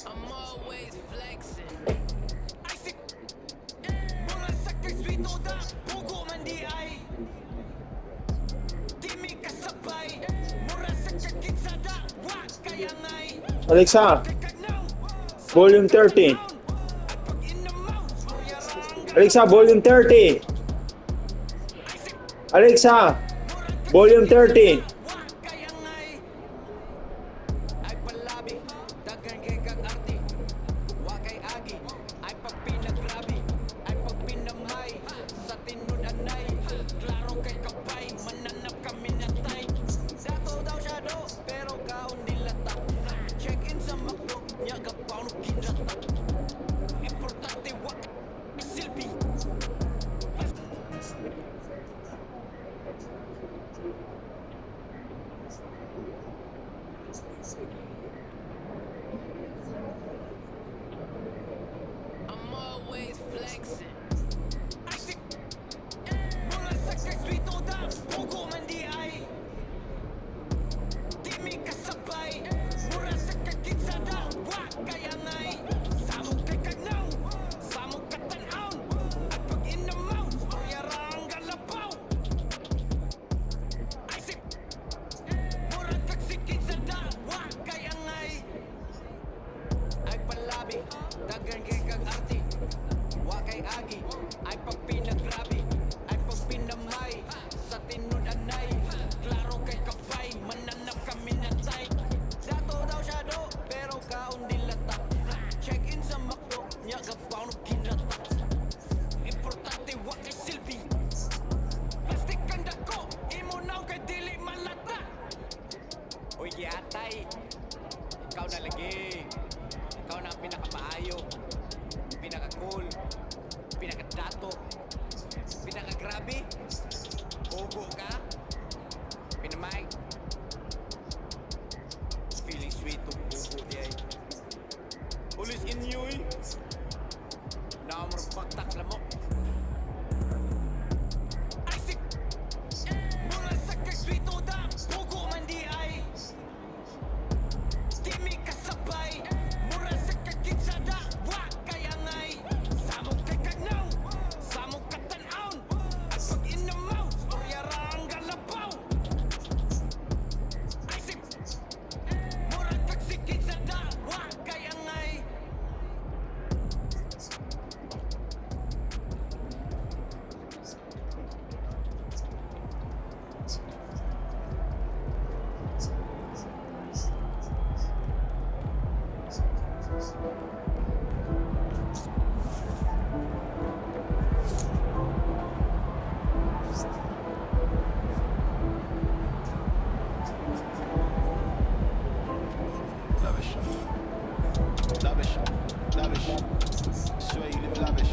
I'm always flexing. I see. Mula sa kaswito da, pugo man di ay. Di mi kasabay. Mura sa kakitsada, wak kaya ngay. Alexa, volume 30. Alexa, volume 30. Alexa, volume 30. Ay palabi, dagan kay kag arte. Wa kay agi, ay pagpinagrabi. Ay pagpinamhay, sa tinud anay. Klaro kay kapay, mananap kami na tay. Dato daw siya do, pero kaon nilata. Check in sa makdo, niya kapaw kinata. Importante wa kay silbi. I'm always flexing. I see. Mula sa kaswito da, pugo man di ay. Di mi kasabay. Mura sa kakitsada, wak kaya ngay. Samok kay kagnaw, samok katanaw. At pag inamaw, storyara ang galabaw. I see. Mura kag sikitsada, wak kaya ngay. Ay palabi, dagan kay kag arte. Wa kay agi, ay pagpinagrabi. Ay pagpinamay, sa tinud anay. Klaro kay kapay, mananap kami na tay. Dato daw siya do, pero kaon dilata. Check in sa makdo, niya kapaw no kinata. Importante wa kay silbi. Plastic ang dako, imo naw kay dili malata. Uy yatay, ikaw na lagi. Ikaw na ang pinakamaayo, pinaka-cool, pinaka-dato, pinaka-grabe. Bobo ka, pinamay. Feeling sweet to bobo di ay. Ulis inyoy, naamor baktak lamok. Ay si, mula sa kaswito da, bogo man di ay. Di mi kasabay, mura sa kakitsada, wak kaya ngay. Samok kay kagnaw, samok katanaw. At pag inamaw, storyara ang galabaw. Ay si, mura kag sikitsada, wak kaya ngay. Lavish. Lavish. Lavish. Swear you live lavish.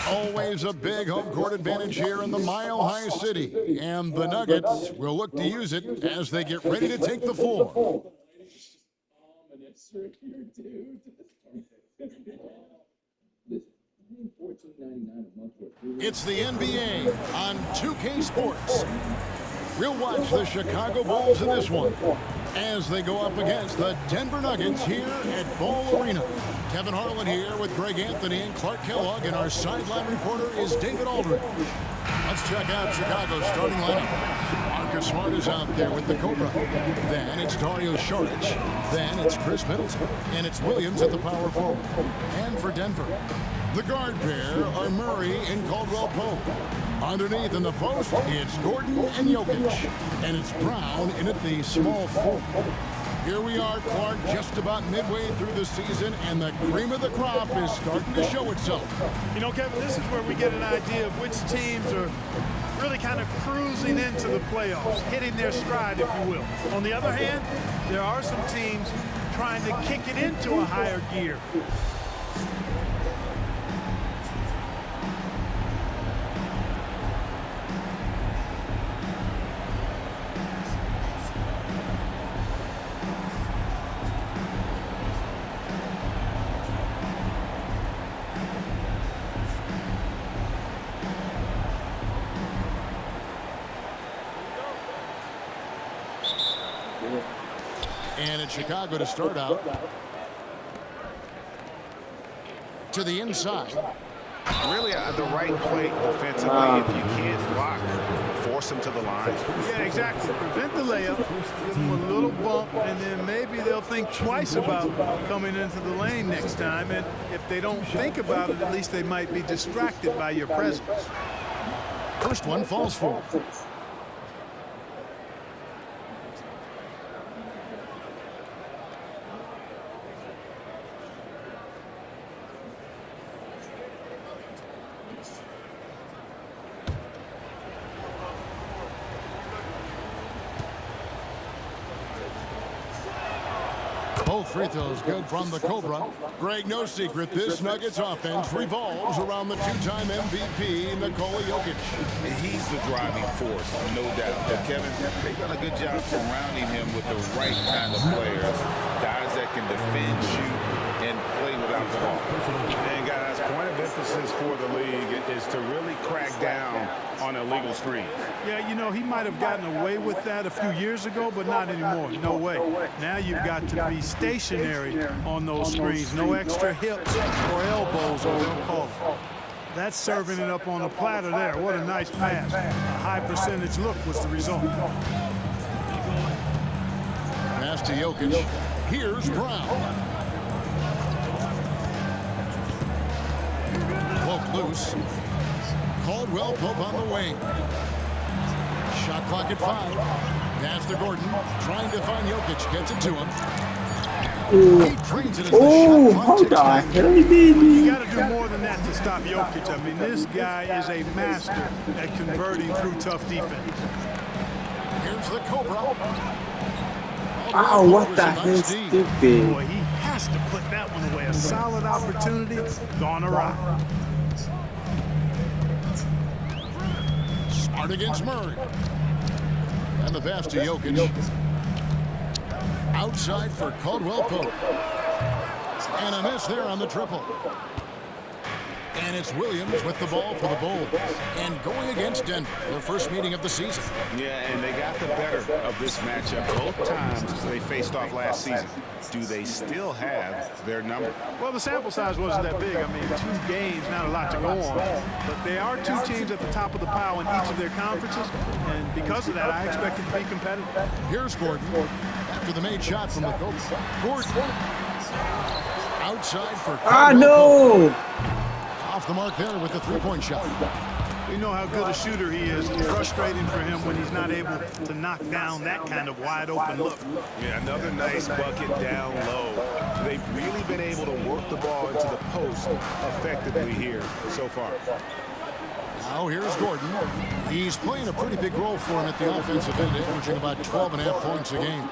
Always a big home court advantage here in the Mile High City. And the Nuggets will look to use it as they get ready to take the floor. It's the NBA on 2K Sports. We'll watch the Chicago Bulls in this one as they go up against the Denver Nuggets here at Ball Arena. Kevin Harlan here with Greg Anthony and Clark Kellogg, and our sideline reporter is David Aldridge. Let's check out Chicago's starting lineup. Marcus Smart is out there with the Cobra. Then it's Dario Saric. Then it's Chris Middleton. And it's Williams at the power forward. And for Denver, the guard pair are Murray and Caldwell Pope. Underneath in the post, it's Gordon and Jokic. And it's Brown in at the small forward. Here we are, Clark, just about midway through the season, and the cream of the crop is starting to show itself. You know, Kevin, this is where we get an idea of which teams are really kind of cruising into the playoffs, hitting their stride, if you will. On the other hand, there are some teams trying to kick it into a higher gear. And it's Chicago to start out. To the inside. Really the right play defensively. If you can't block, force them to the line. Yeah, exactly. Prevent the layup, give them a little bump, and then maybe they'll think twice about coming into the lane next time. And if they don't think about it, at least they might be distracted by your presence. First one falls for. Both free throws good from the Cobra. Greg, no secret, this Nuggets offense revolves around the two-time MVP, Nikola Jokic. He's the driving force, no doubt. But Kevin, they've done a good job surrounding him with the right kind of players, guys that can defend, shoot, and play without the ball. And guys, point of emphasis for the league is to really crack down on illegal screens. Yeah, you know, he might have gotten away with that a few years ago, but not anymore. No way. Now you've got to be stationary on those screens. No extra hips or elbows, or they'll call it. That's serving it up on a platter there. What a nice pass. A high percentage look was the result. Pass to Jokic. Here's Brown. Pope loose. Caldwell Pope on the wing. Shot clock at 5. Pass to Gordon. Trying to find Jokic. Gets it to him. He trains it as the shot clock's at 10. You got to do more than that to stop Jokic. I mean, this guy is a master at converting through tough defense. Here's the Cobra. Oh, what the hell, stupid. Boy, he has to put that one away. A solid opportunity gone awry. Smart against Murray. And the pass to Jokic. Outside for Caldwell Pope. And a miss there on the triple. And it's Williams with the ball for the Bulls. And going against Denver, their first meeting of the season. Yeah, and they got the better of this matchup both times they faced off last season. Do they still have their number? Well, the sample size wasn't that big. I mean, 2 games, not a lot to go on. But they are 2 teams at the top of the pile in each of their conferences. And because of that, I expect it to be competitive. Here's Gordon after the made shot from the coach. Gordon outside for No! off the mark there with the three-point shot. We know how good a shooter he is. It's frustrating for him when he's not able to knock down that kind of wide-open look. Yeah, another nice bucket down low. They've really been able to work the ball into the post effectively here so far. Now here's Gordon. He's playing a pretty big role for him at the offensive end, averaging about 12.5 points a game.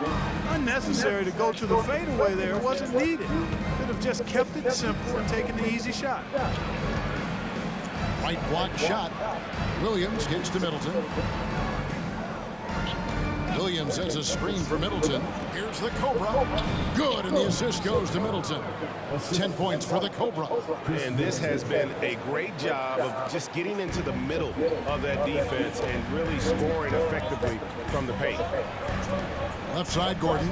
Unnecessary to go to the fadeaway there. It wasn't needed. Could have just kept it simple and taken the easy shot. Right block shot. Williams gets to Middleton. Williams has a screen for Middleton. Here's the Cobra. Good, and the assist goes to Middleton. 10 points for the Cobra. And this has been a great job of just getting into the middle of that defense and really scoring effectively from the paint. Left side, Gordon.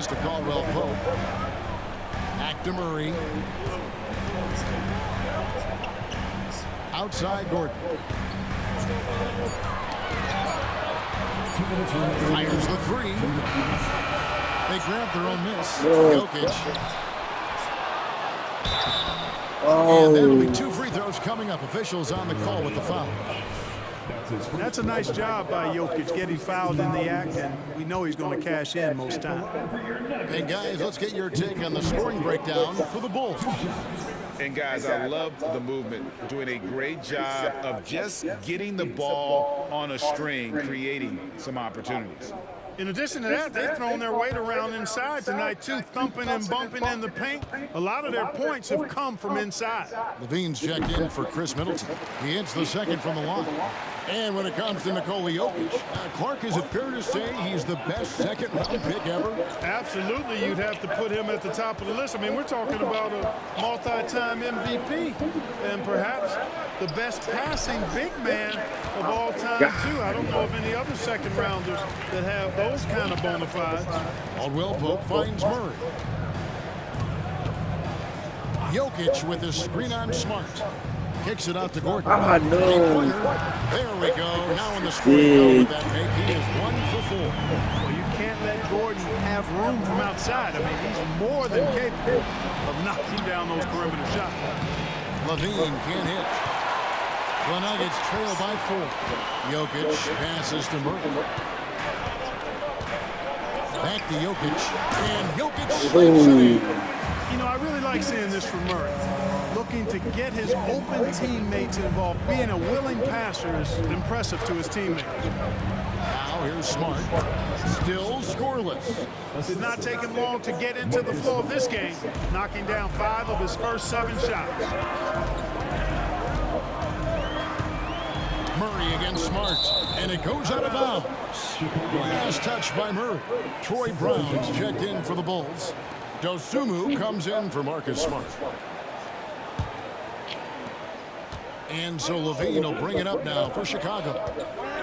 pass to Caldwell Pope. Back to Murray. Outside Gordon. Fires the three. They grab their own miss. Jokic. And that'll be 2 free throws coming up. Officials on the call with the foul. That's a nice job by Jokic getting fouled in the act, and we know he's going to cash in most times. Hey, guys, let's get your take on the scoring breakdown for the Bulls. And, guys, I love the movement, doing a great job of just getting the ball on a string, creating some opportunities. In addition to that, they've thrown their weight around inside tonight, too, thumping and bumping in the paint. A lot of their points have come from inside. Levine's checked in for Chris Middleton. He hits the second from the line. And when it comes to Nikola Jokic, Clark, is it fair to say he's the best second-round pick ever? Absolutely, you'd have to put him at the top of the list. I mean, we're talking about a multi-time MVP and perhaps the best passing big man of all time, too. I don't know of any other second-rounders that have those kind of bona fides. Caldwell Pope finds Murray. Jokic with the screen on Smart. Kicks it out to Gordon. Ah, no. There we go. Now in the scoring with that make, he is 1 for 4. Well, you can't let Gordon have room from outside. I mean, he's more than capable of knocking down those perimeter shots. Levine can't hit. The Nuggets trail by 4. Jokic passes to Murray. Back to Jokic. And Jokic slams it in. You know, I really like seeing this from Murray. Looking to get his open teammates involved. Being a willing passer is impressive to his teammates. Now here's Smart. Still scoreless. Did not take him long to get into the flow of this game, knocking down 5 of his first 7 shots. Murray against Smart, and it goes out of bounds. Last touch by Murray. Troy Brown's checked in for the Bulls. Dosumu comes in for Marcus Smart. And so Levine will bring it up now for Chicago.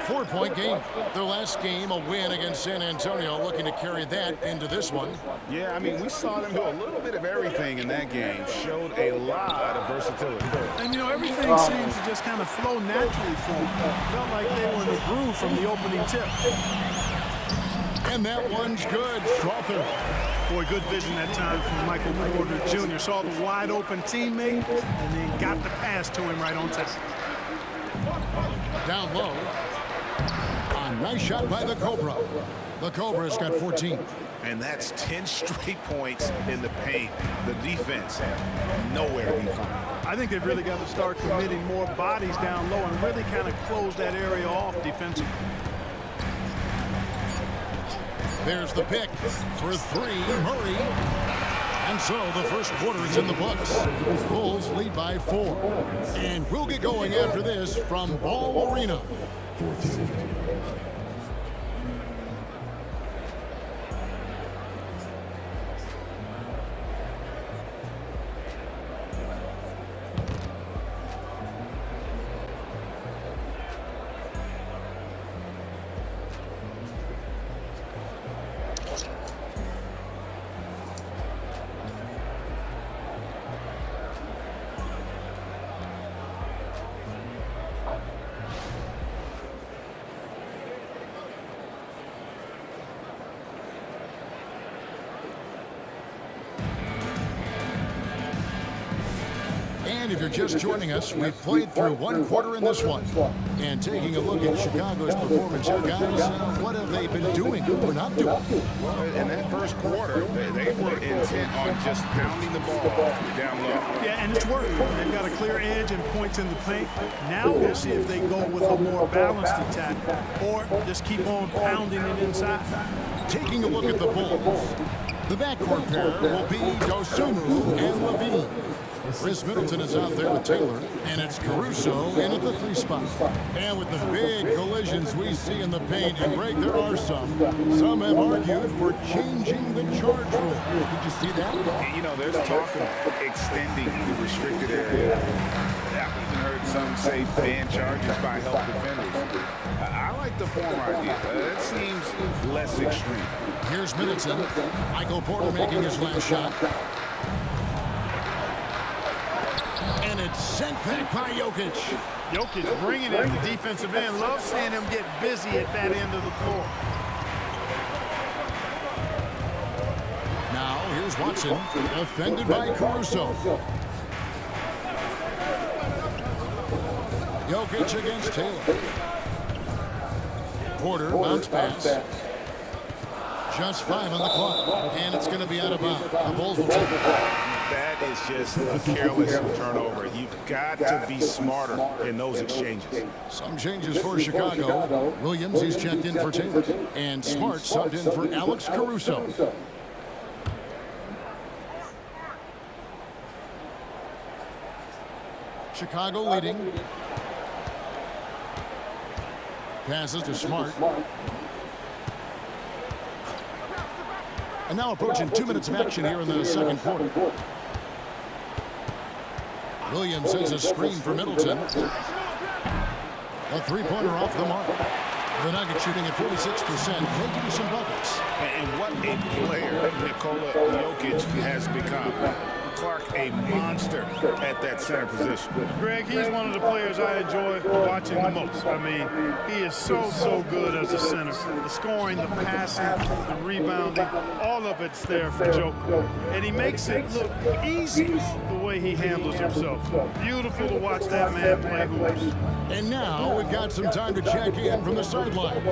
4-point game. Their last game, a win against San Antonio, looking to carry that into this one. Yeah, I mean, we saw them do a little bit of everything in that game. Showed a lot of versatility. And, you know, everything seemed to just kind of flow naturally for them. Felt like they were in the groove from the opening tip. And that one's good. Strother. Boy, good vision that time from Michael Porter Jr. Saw the wide open teammate and then got the pass to him right on time. Down low. A nice shot by the Cobra. The Cobra's got 14. And that's 10 straight points in the paint. The defense, nowhere to be found. I think they've really got to start committing more bodies down low and really kind of close that area off defensively. There's the pick for 3, Murray. And so the first quarter is in the books. Bulls lead by 4. And we'll get going after this from Ball Arena. And if you're just joining us, we've played through 1 quarter in this one. And taking a look at Chicago's performance here, guys, what have they been doing or not doing? Well, in that first quarter, they were intent on just pounding the ball down low. Yeah, and it's working. They've got a clear edge and points in the paint. Now we'll see if they go with a more balanced attack or just keep on pounding it inside. Taking a look at the Bulls, the backcourt pair will be Dosumu and Levine. Chris Middleton is out there with Taylor, and it's Caruso in at the 3 spot. And with the big collisions we see in the paint, and Greg, there are some. Some have argued for changing the charge rule. Did you see that? You know, there's talk of extending the restricted area. I've even heard some say ban charges by help defenders. I like like the former idea. It seems less extreme. Here's Middleton. Michael Porter making his last shot. And it's sent back by Jokic. Jokic bringing it at the defensive end. Love seeing him get busy at that end of the floor. Now, here's Watson, defended by Caruso. Jokic against Taylor. Porter, bounce pass. Just 5 on the clock, and it's going to be out of bounds. The Bulls will take it. That is just a careless turnover. You've got to be smarter in those exchanges. Some changes for Chicago. Williams is checked in for Taylor, and Smart subbed in for Alex Caruso. Chicago leading. Passes to Smart. And now approaching 2 minutes of action here in the second quarter. Williams has a screen for Middleton. A three-pointer off the mark. The Nuggets shooting at 46%, making some buckets. And what a player Nikola Jokic has become. Clark, a monster at that center position. Greg, he's one of the players I enjoy watching the most. I mean, he is so good as a center. The scoring, the passing, the rebounding, all of it's there for Joker. And he makes it look easy the way he handles himself. Beautiful to watch that man play hoops. And now we've got some time to check in from the sidelines.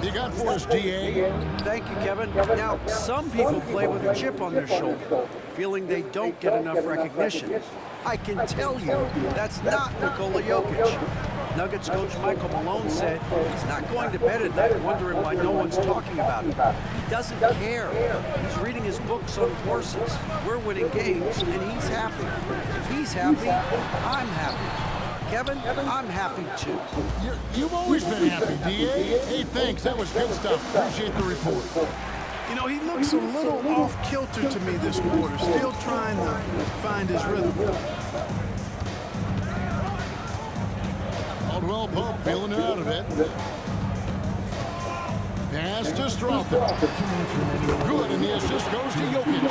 You got for us, DA? Thank you, Kevin. Now, some people play with a chip on their shoulder, feeling they don't get enough recognition. I can tell you that's not Nikola Jokic. Nuggets coach Michael Malone said he's not going to bed at night wondering why no one's talking about him. He doesn't care. He's reading his books on horses. We're winning games, and he's happy. If he's happy, I'm happy. Kevin, I'm happy too. You've always been happy, DA. Hey, thanks. That was good stuff. Appreciate the report. You know, he looks a little off-kilter to me this quarter, still trying to find his rhythm. Caldwell Pope feeling it out a bit. Pass to Strother. Good, and the assist goes to Jokic.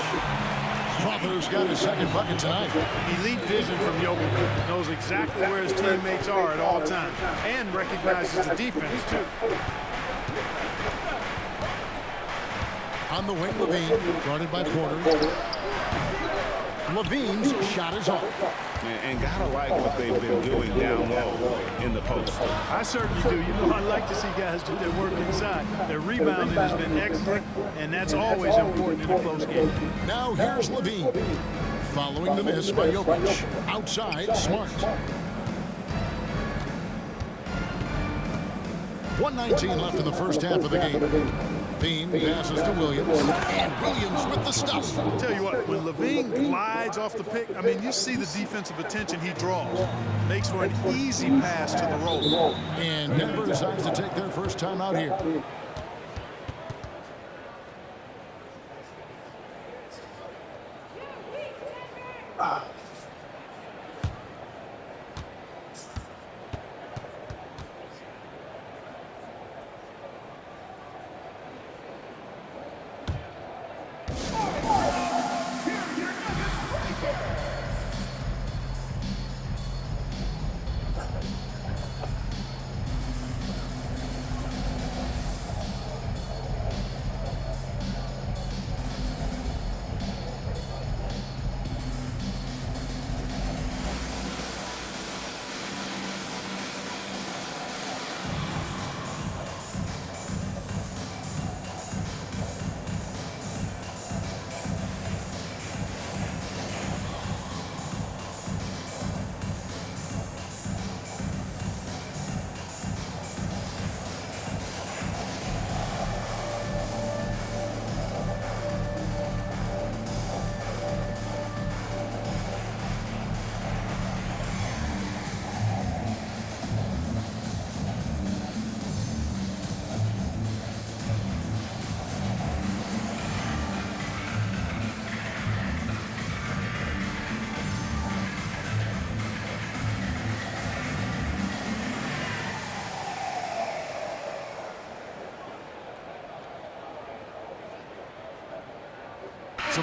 Strother's got his second bucket tonight. Elite vision from Jokic. Knows exactly where his teammates are at all times, and recognizes the defense, too. On the wing, Levine, guarded by Porter. Levine's shot is off. And gotta like what they've been doing down low in the post. I certainly do. You know, I like to see guys do their work inside. Their rebounding has been excellent, and that's always important in a close game. Now here's Levine. Following the miss by Jokic. Outside, Smart. 1:19 left in the first half of the game. Levine passes to Williams, and Williams with the stuff. I'll tell you what, when Levine glides off the pick, I mean, you see the defensive attention he draws. Makes for an easy pass to the roll. And Denver decides to take their first time out here.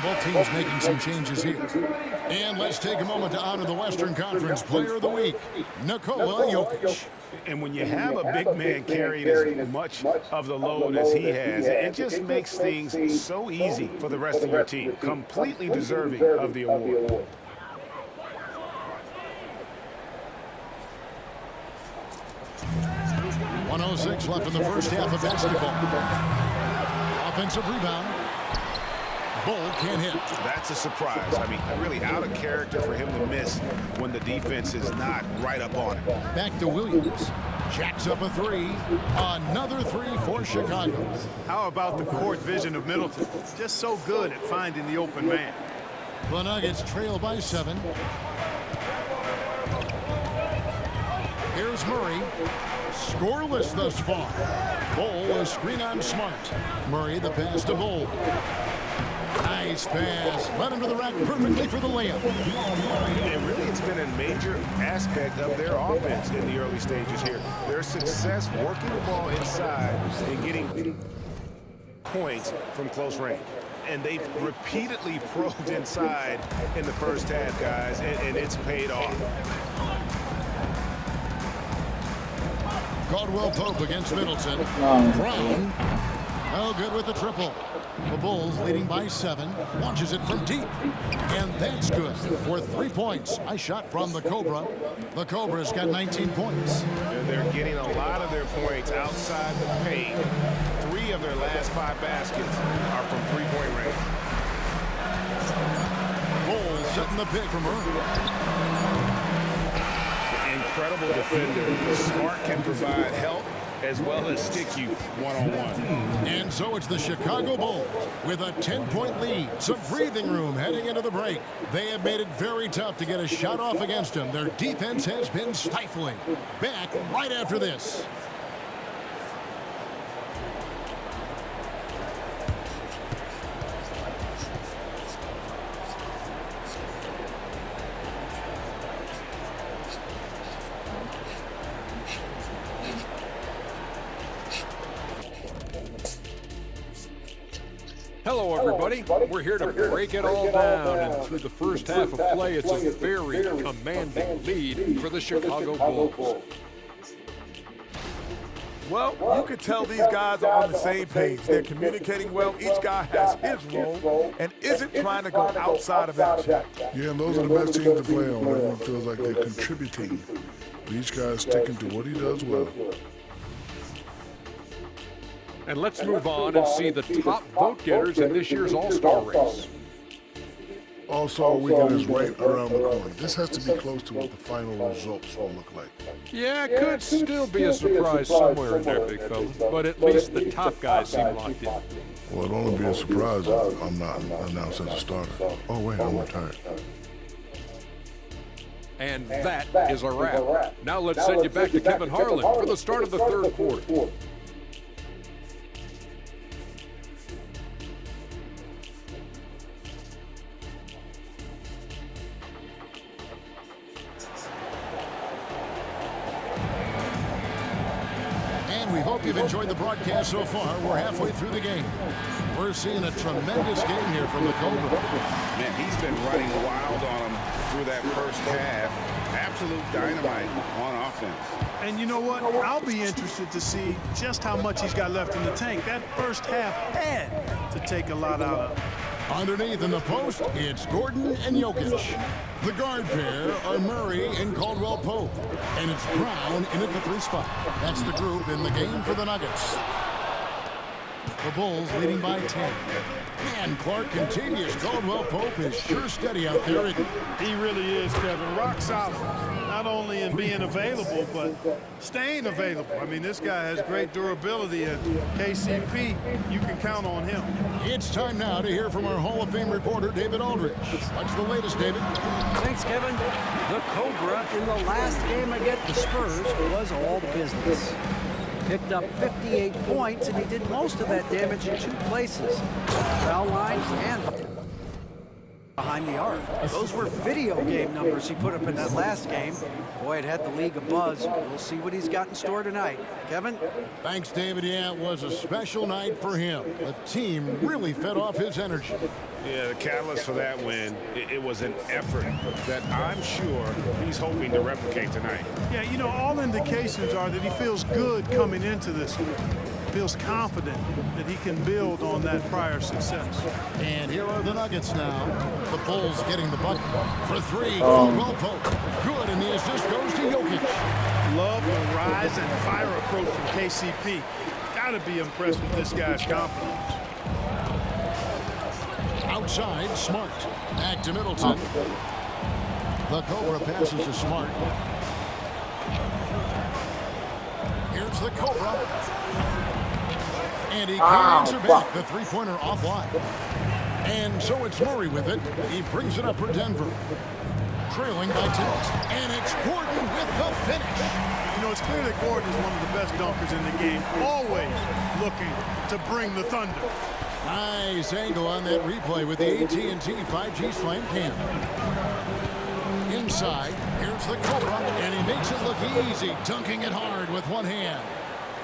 both teams making some changes here. And let's take a moment to honor the Western Conference Player of the Week, Nikola Jokic. And when you have a big man carrying as much of the load as he has, it just makes things so easy for the rest of your team. Completely deserving of the award. .106 left in the first half of basketball. Offensive rebound. Bull can't hit. That's a surprise. I mean, really out of character for him to miss when the defense is not right up on him. Back to Williams. Jacks up a three. Another three for Chicago. How about the court vision of Middleton? Just so good at finding the open man. The Nuggets trail by 7. Here's Murray. Scoreless thus far. Bull a screen on Smart. Murray the pass to Bull. Nice pass. Led him to the rack perfectly for the layup. And really, it's been a major aspect of their offense in the early stages here. Their success working the ball inside and getting points from close range. And they've repeatedly probed inside in the first half, guys, and it's paid off. Caldwell Pope against Middleton. Brown. No good with the triple. The Bulls leading by 7. Launches it from deep. And that's good for 3 points. A shot from the Cobra. The Cobra's got 19 points. And they're getting a lot of their points outside the paint. 3 of their last 5 baskets are from three-point range. Bulls setting the pick from early. Incredible defender. Smart can provide help as well as stick you one-on-one. And so it's the Chicago Bulls with a 10-point lead. Some breathing room heading into the break. They have made it very tough to get a shot off against them. Their defense has been stifling. Back right after this. Hello, everybody. We're here to break it all down, and through the first half of play, it's a very commanding lead for the Chicago Bulls. Well, you can tell these guys are on the same page. They're communicating well. Each guy has his role and isn't trying to go outside of that check. Yeah, and those are the best teams to play on. Everyone feels like they're contributing. But each guy's sticking to what he does well. And let's move on and see the top vote getters in this year's All-Star race. All-Star Weekend is right around the corner. This has to be close to what the final results will look like. Yeah, it could still be a surprise somewhere in there, big fella. But at least the top guys seem locked in. Well, it'll only be a surprise if I'm not announced as a starter. Oh, wait, I'm retired. And that is a wrap. Now let's send you back to Kevin Harlan for the start of the third quarter. We hope you've enjoyed the broadcast so far. We're halfway through the game. We're seeing a tremendous game here from the Cobra. Man, he's been running wild on him through that first half. Absolute dynamite on offense. And you know what? I'll be interested to see just how much he's got left in the tank. That first half had to take a lot out of him. Underneath in the post, it's Gordon and Jokic. The guard pair are Murray and Caldwell Pope. And it's Brown in at the 3 spot. That's the group in the game for the Nuggets. The Bulls leading by 10. Man, Clark continues. Caldwell Pope is sure steady out there. He really is, Kevin. Rock solid. Not only in being available, but staying available. I mean, this guy has great durability, and KCP, you can count on him. It's time now to hear from our Hall of Fame reporter, David Aldridge. What's the latest, David? Thanks, Kevin. The Cobra in the last game against the Spurs was all business. Picked up 58 points, and he did most of that damage in 2 places. Foul line and behind the arc. Those were video game numbers he put up in that last game. Boy, it had the league abuzz. We'll see what he's got in store tonight. Kevin? Thanks, David. Yeah, it was a special night for him. The team really fed off his energy. Yeah, the catalyst for that win, it was an effort that I'm sure he's hoping to replicate tonight. Yeah, you know, all indications are that he feels good coming into this one. Feels confident that he can build on that prior success. And here are the Nuggets now. The Bulls getting the bucket for three. Well poked. Good, and the assist goes to Jokic. Love the rise and fire approach from KCP. Got to be impressed with this guy's confidence. Outside, Smart. Back to Middleton. The Cobra passes to Smart. Here's the Cobra. And he can't answer back. The three-pointer offline. And so it's Murray with it. He brings it up for Denver. Trailing by 10. And it's Gordon with the finish. You know, it's clear that Gordon is one of the best dunkers in the game. Always looking to bring the thunder. Nice angle on that replay with the AT&T 5G Slam Cam. Inside, here's the Cobra, and he makes it look easy, dunking it hard with one hand.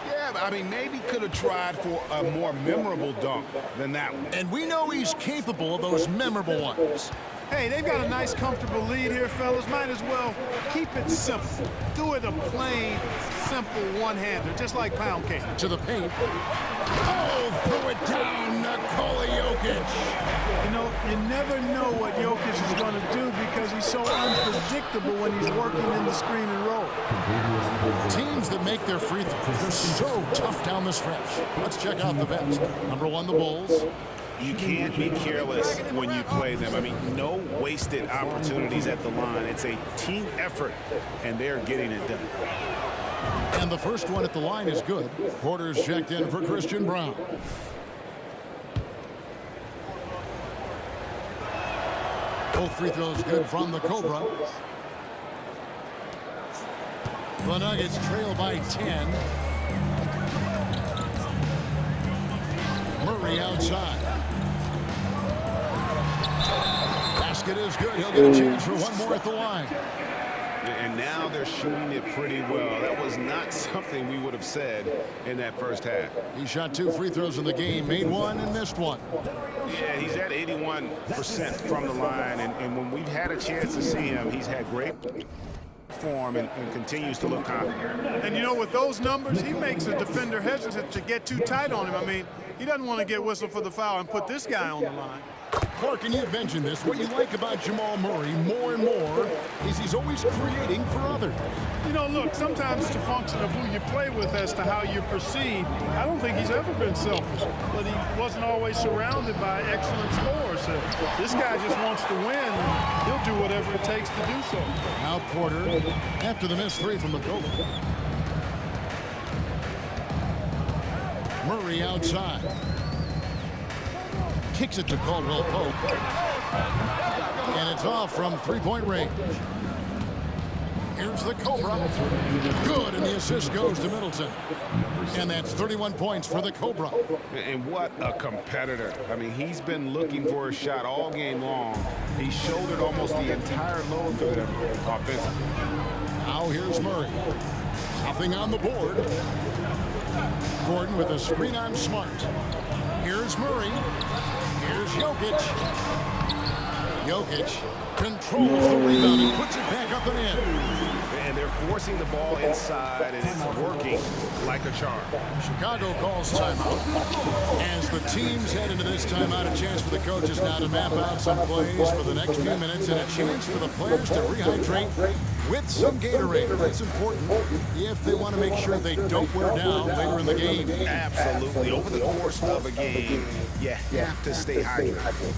Yeah, I mean, maybe could have tried for a more memorable dunk than that one. And we know he's capable of those memorable ones. Hey, they've got a nice, comfortable lead here, fellas. Might as well keep it simple. Do it a plain, simple one-hander, just like pound cake. To the paint. Oh, threw it down, Nikola Jokic. You know, you never know what Jokic is going to do because he's so unpredictable when he's working in the screen and roll. Teams that make their free throws, they're so tough down the stretch. Let's check out the best. Number one, the Bulls. You can't be careless when you play them. I mean, no wasted opportunities at the line. It's a team effort, and they're getting it done. And the first one at the line is good. Porter's checked in for Christian Brown. Both free throws good from the Cobra. The Nuggets trail by 10. Murray outside. Basket is good. He'll get a chance for one more at the line. And now they're shooting it pretty well. That was not something we would have said in that first half. He shot 2 free throws in the game, made one and missed one. Yeah, he's at 81% from the line, and when we've had a chance to see him, he's had great form and continues to look confident. And you know, with those numbers, he makes a defender hesitant to get too tight on him. I mean, he doesn't want to get whistled for the foul and put this guy on the line. Clark, and you've mentioned this, what you like about Jamal Murray more and more is he's always creating for others. You know, look, sometimes it's a function of who you play with as to how you're perceived. I don't think he's ever been selfish, but he wasn't always surrounded by excellent scorers. So this guy just wants to win, and he'll do whatever it takes to do so. Now Porter, after the missed 3 from the Cobra. Murray outside. Kicks it to Caldwell Pope. And it's off from three-point range. Here's the Cobra. Good, and the assist goes to Middleton. And that's 31 points for the Cobra. And what a competitor. I mean, he's been looking for a shot all game long. He shouldered almost the entire load for them offensively. Now here's Murray. Nothing on the board. Gordon with a screen on Smart. Here's Murray. Here's Jokic. Jokic controls the rebound and puts it back up and in. And they're forcing the ball inside, and it's working like a charm. Chicago calls timeout. As the teams head into this timeout, a chance for the coaches now to map out some plays for the next few minutes and a chance for the players to rehydrate with some Gatorade. That's important if they want to make sure they don't wear down later in the game. Absolutely. Over the course of a game, you have to stay hydrated.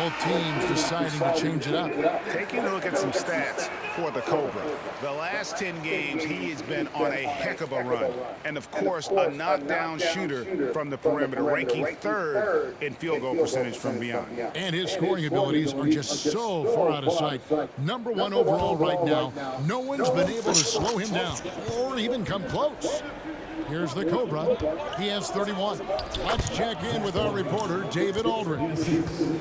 Both teams deciding to change it up. Taking a look at some stats for the Cobra. The last 10 games, he has been on a heck of a run. And, of course, a knockdown shooter from the perimeter, ranking 3rd in field goal percentage from beyond. And his scoring abilities are just so far out of sight. Number 1 overall right now. No one's been able to slow him down or even come close. Here's the Cobra. He has 31. Let's check in with our reporter, David Aldridge.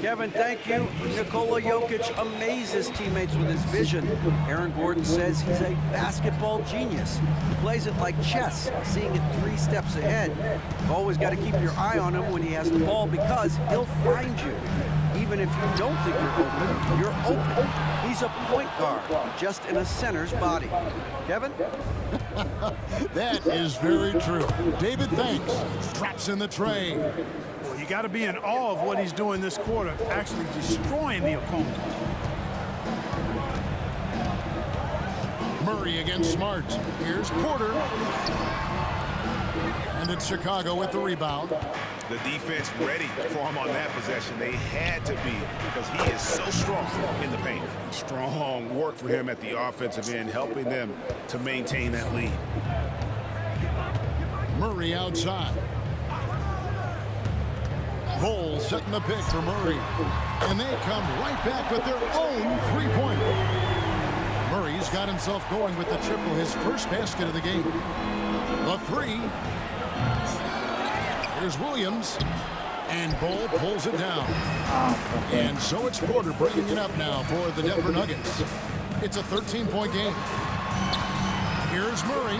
Kevin, thank you. Nikola Jokic amazes teammates with his vision. Aaron Gordon says he's a basketball genius. He plays it like chess, seeing it 3 steps ahead. You've always got to keep your eye on him when he has the ball because he'll find you. Even if you don't think you're open. He's a point guard, just in a center's body. Kevin? That is very true. David, thanks. Drops in the tray. Well, you got to be in awe of what he's doing this quarter, actually destroying the opponent. Murray against Smart. Here's Porter. And it's Chicago with the rebound. The defense ready for him on that possession. They had to be because he is so strong in the paint. Strong work for him at the offensive end, helping them to maintain that lead. Murray outside. Ball setting the pick for Murray. And they come right back with their own three-pointer. Murray's got himself going with the triple, his first basket of the game. The 3. Here's Williams, and Ball pulls it down. And so it's Porter bringing it up now for the Denver Nuggets. It's a 13-point game. Here's Murray.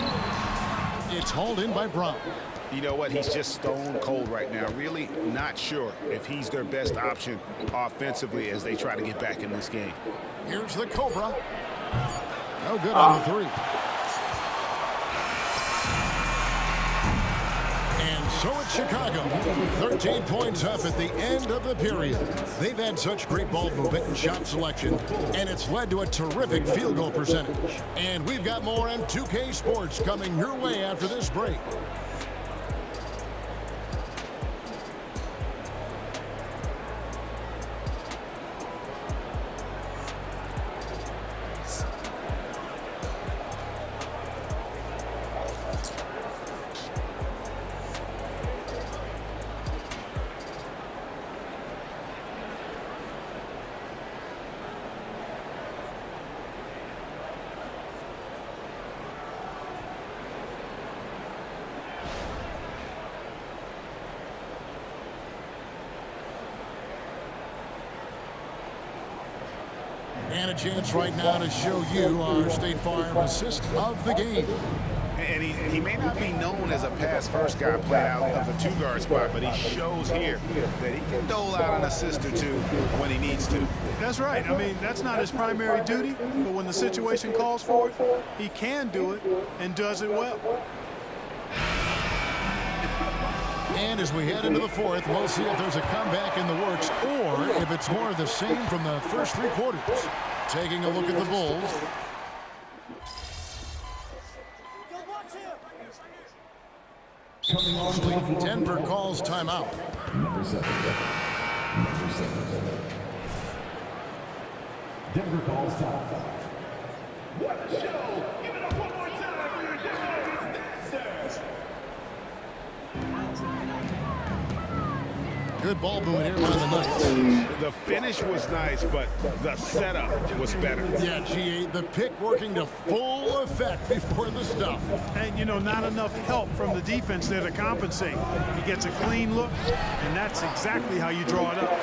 It's hauled in by Brown. You know what? He's just stone cold right now. Really not sure if he's their best option offensively as they try to get back in this game. Here's the Cobra. No good on the 3. So it's Chicago, 13 points up at the end of the period. They've had such great ball movement and shot selection, and it's led to a terrific field goal percentage. And we've got more on 2K Sports coming your way after this break. And a chance right now to show you our State Farm assist of the game. And he may not be known as a pass-first guy playing out of the 2-guard spot, but he shows here that he can dole out an assist or 2 when he needs to. That's right. I mean, that's not his primary duty, but when the situation calls for it, he can do it and does it well. And as we head into the 4th, we'll see if there's a comeback in the works or if it's more of the same from the first 3 quarters. Taking a look at the Bulls. Coming on, Denver calls timeout. Number 7. Denver calls timeout. What a show! Give it up one more time for your Denver dancers. Good ball movement here by the Nuggets. The finish was nice, but the setup was better. Yeah, G8, the pick working to full effect before the stuff. And, you know, not enough help from the defense there to compensate. He gets a clean look, and that's exactly how you draw it up.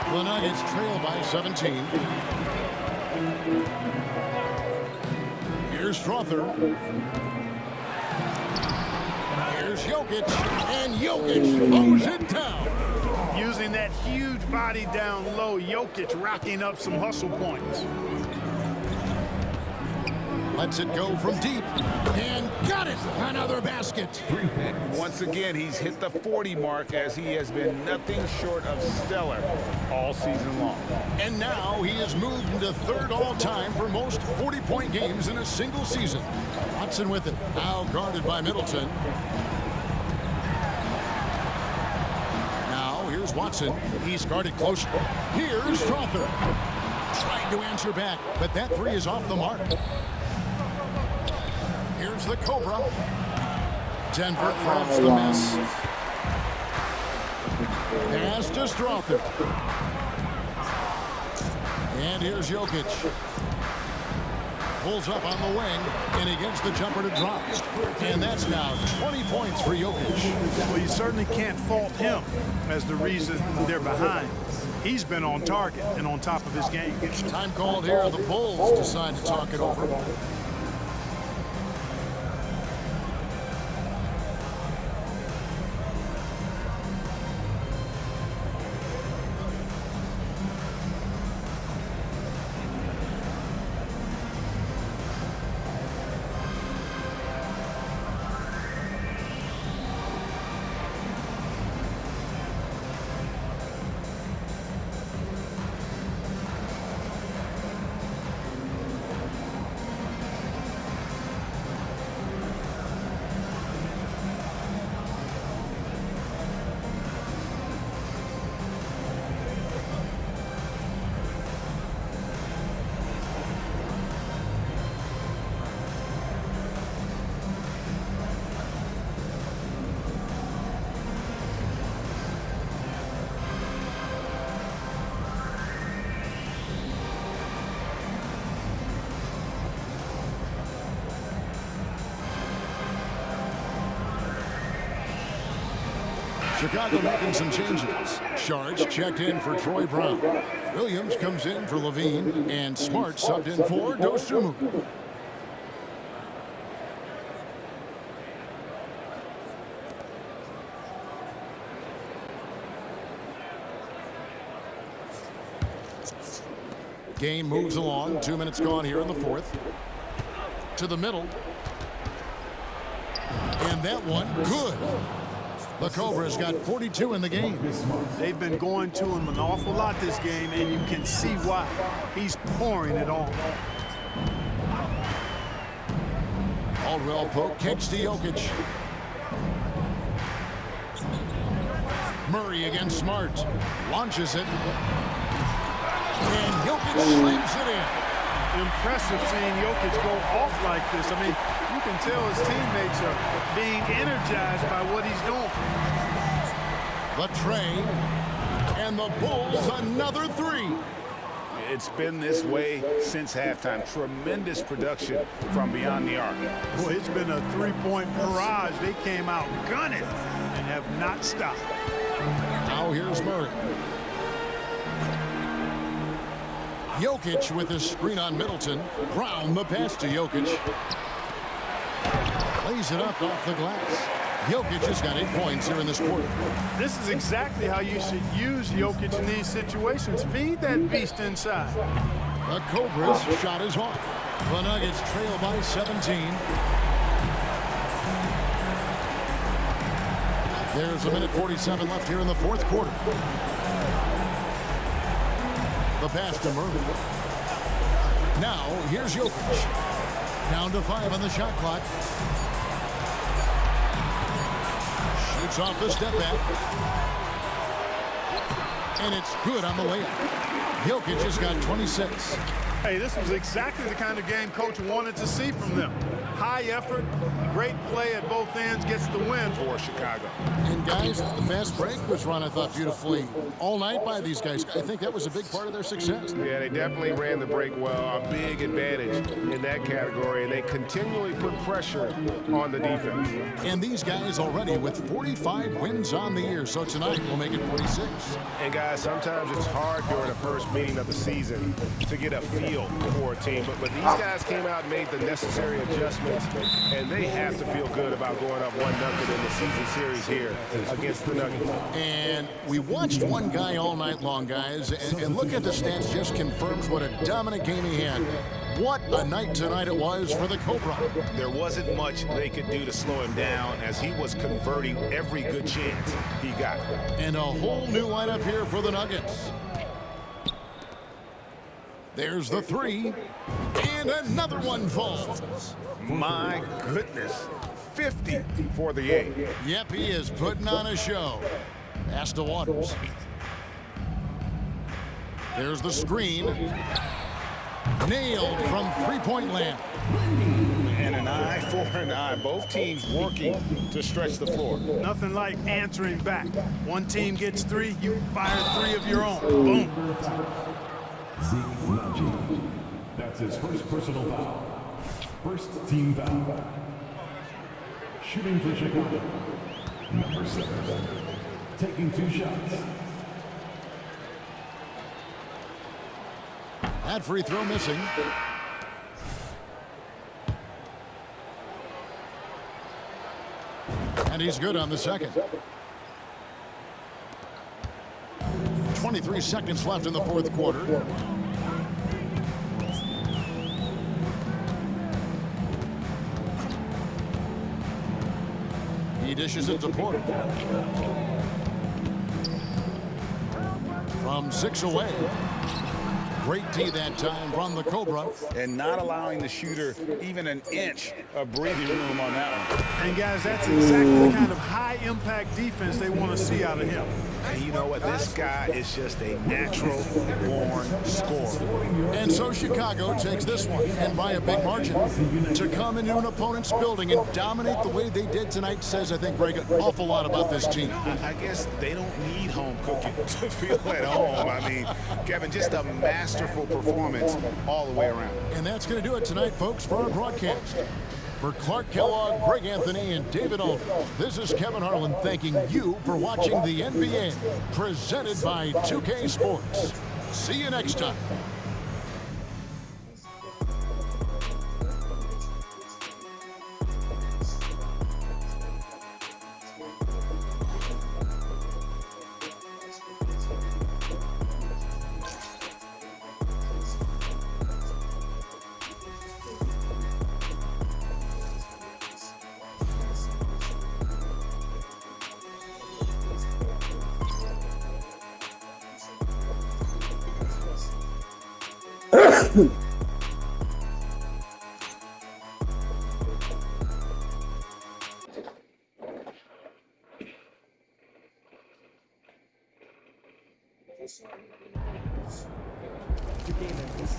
The Nuggets trail by 17. Here's Strother. Here's Jokic, and Jokic throws it down. Using that huge body down low, Jokic racking up some hustle points. Lets it go from deep, and got it! Another basket. And once again, he's hit the 40 mark as he has been nothing short of stellar all season long. And now he has moved into 3rd all-time for most 40-point games in a single season. Hudson with it, now guarded by Middleton. here's Watson. He's guarded close. Here's Strother. Trying to answer back, but that three is off the mark. Here's the Cobra. Denver grabs the miss. Pass to Strother. And here's Jokic. Pulls up on the wing, and he gets the jumper to drop. And that's now 20 points for Jokic. Well, you certainly can't fault him as the reason they're behind. He's been on target and on top of his game. Time called here. The Bulls decide to talk it over. Chicago making some changes. Shards checked in for Troy Brown. Williams comes in for Levine, and Smart subbed in for Dosunmu. Game moves along. 2 minutes gone here in the fourth. To the middle. And that one, good. The Cobras got 42 in the game. They've been going to him an awful lot this game, and you can see why. He's pouring it on. Caldwell poke, kicks to Jokic. Murray against Smart. Launches it. And Jokic slams it in. Impressive seeing Jokic go off like this. I mean, you can tell his teammates are being energized by what he's doing. The tray, and the Bulls another three. It's been this way since halftime. Tremendous production from beyond the arc. Boy, it's been a three-point barrage. They came out gunning and have not stopped. Now here's Murray. Jokic with his screen on Middleton. Brown the pass to Jokic. Lays it up off the glass. Jokic has got 8 points here in this quarter. This is exactly how you should use Jokic in these situations. Feed that beast inside. The Cobras shot is off. The Nuggets trail by 17. There's a minute 47 left here in the fourth quarter. The pass to Murray. Now, here's Jokic. Down to 5 on the shot clock. Shoots off the step back. And it's good on the layup. Jokic has got 26. Hey, this was exactly the kind of game Coach wanted to see from them. High effort, great play at both ends, gets the win for Chicago. And guys, the fast break was run, I thought, beautifully all night by these guys. I think that was a big part of their success. Yeah, they definitely ran the break well. A big advantage in that category, and they continually put pressure on the defense. And these guys already with 45 wins on the year, so tonight we'll make it 46. And guys, sometimes it's hard during the first meeting of the season to get a feel for a team, but these guys came out and made the necessary adjustments, and they have to feel good about going up 1-0 in the season series here against the Nuggets. And we watched one guy all night long, guys, and look at the stats, just confirms what a dominant game he had. What a night tonight it was for the Cobra. There wasn't much they could do to slow him down as he was converting every good chance he got. And a whole new lineup here for the Nuggets. There's the three, and another one falls. My goodness, 50 for the 8. Yep, he is putting on a show. Pass to Waters. There's the screen. Nailed from three-point land. And an eye for an eye. Both teams working to stretch the floor. Nothing like answering back. One team gets 3, you fire 3 of your own. Boom. Zeke Nnaji. That's his first personal foul. First team foul. Shooting for Chicago. Number 7. Taking 2 shots. That free throw missing. And he's good on the second. 23 seconds left in the fourth quarter. He dishes it to Porter. From 6 away. Great D that time from the Cobra. And not allowing the shooter even an inch of breathing room on that one. And guys, that's exactly the kind of high-impact defense they want to see out of him. And you know what? This guy is just a natural-born scorer. And so Chicago takes this one, and by a big margin. To come into an opponent's building and dominate the way they did tonight says, I think, Greg, an awful lot about this team. I guess they don't need home cooking to feel at home. I mean, Kevin, just a masterful performance all the way around. And that's going to do it tonight, folks, for our broadcast. For Clark Kellogg, Greg Anthony, and David Aldridge, this is Kevin Harlan thanking you for watching the NBA, presented by 2K Sports. See you next time. The game is